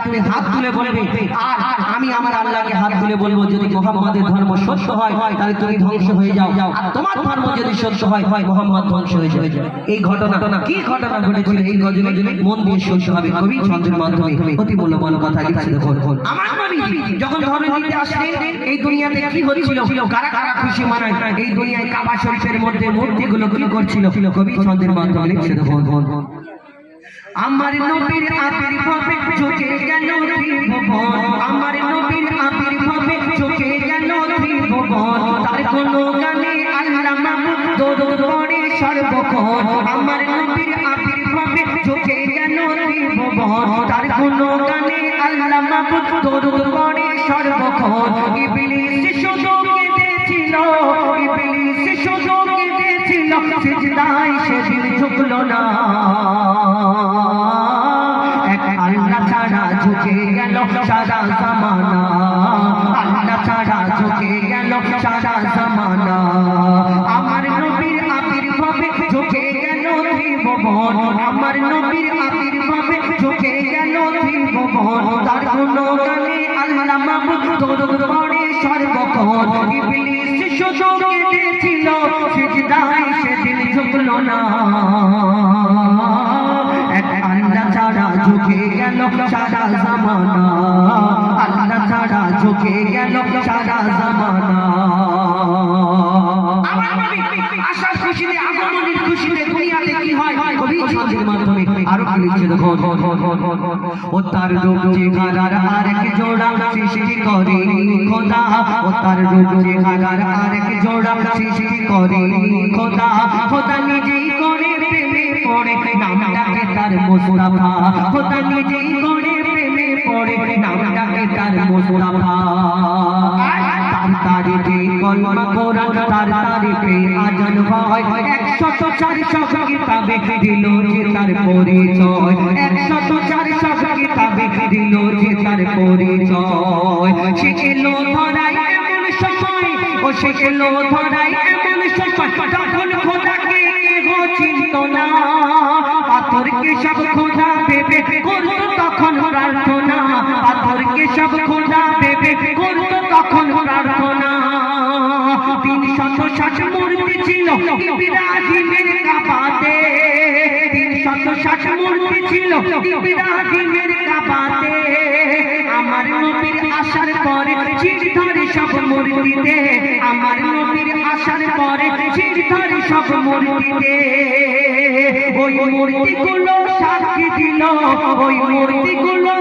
তুমি হাত তুলে বলবে, আর আমি আমার আল্লাহকে হাত তুলে বলবো যদি মুহাম্মাদের ধর্ম সত্য হয় তাহলে তুমি ধ্বংস হয়ে যাও, আর তোমার ধর্ম যদি সত্য হয় মুহাম্মদ ধ্বংস হয়ে যাবে। এই ঘটনা কি ঘটনা ঘটেছিল এই গজলে মন দিয়ে শুনতে হবে। কবি ছন্দের মাধ্যমে অতি মূল্যবান কথা লিখছে। দেখুন আমার নবী যখন ধর্ম নিতে আসলেন এই দুনিয়াতে কি হচ্ছিল, কারা কারা খুশি মানায়, এই দুনিয়ায় কাবা শরীফের মধ্যে মূর্তিগুলো কি করছিল। কবি ছন্দের মাধ্যমে লিখছে। দেখুন আমার নবীর আবির্ভাবে ঝুঁকে গেল ত্রিভুবন, আমার নবীর আবির্ভাবে ঝুঁকে গেল ত্রিভুবন, তার কোনো গানে আল্লাহ মাহবুব দরুদ পড়ে সর্বক্ষণ। আমার নবীর আবির্ভাবে ঝুঁকে গেল ত্রিভুবন, তার কোনো গানে আল্লাহ মাহবুব দরুদ পড়ে সর্বক্ষণ। ইবলিস শুধু কেঁদেছিল, ইবলিস শুধু কেঁদেছিল, সিজদায় সেদিন ঝুঁকলো না। আল্লাহ ছাড়া ঝুঁকে গেল সারা জামানা, আল্লাহ ছাড়া ঝুঁকে গেল সারা জামানা। আমার নবীর আবির্ভাবে ঝুঁকে গেল ত্রিভুবন, আমার নবীর আবির্ভাবে ঝুঁকে গেল ত্রিভুবন, তার কোনো গানে আল্লাহ মাহবুব দরুদ পড়ে সর্বক্ষণ। ইবলিস শুধু কেঁদেছিল, সিজদায় সেদিন ঝুঁকলো না। আল্লাহ ছাড়া ঝুঁকে গেল সারা জামানা, আল্লাহ ছাড়া ঝুঁকে গেল সারা জামানা। আশার খুশিতে আগমনের খুশিতে দুনিয়াতে কি হয় কবি ছন্দের মাধ্যমে আরো কি লিখছে। দেখো ও তার রূপ চেহারার আরেক জোড়া সৃষ্টি করে খোদা, ও তার রূপ চেহারার আরেক জোড়া সৃষ্টি করে খোদা, খোদা নিজেই করে প্রেমে পড়ে নামটাকে তার মুস্তাফা, খোদা নিজেই করে প্রেমে পড়ে নামটাকে তার মুস্তাফা। তার তারিফে কলমা কোরআন, তার তারিফে আজান হয়, 104 কিতাবে দিল যে তার পরিচয়, 104 কিতাবে দিল যে তার পরিচয়। সে এলো ধরাই এমন সময়, ও সে এলো ধরাই এমন সময়, তখন খোদাকে কেহ চিনত না। পাথরকে সব খোদা ভেবে করতো তখন প্রার্থনা, পাথরকে সব খোদা ভেবে করতো তখন প্রার্থনা। 360 মূর্তি ছিল ইব্রাহিমের কাবাতে, 360 মূর্তি ছিল ইব্রাহিমের কাবাতে। আমার নবীর আসার পরে চির ধরে সব মূর্তিতে, আমার নবীর আসার পরে চির ধরে সব মূর্তিতে। ওই মূর্তিগুলো সাক্ষী দিল, ওই মূর্তিগুলো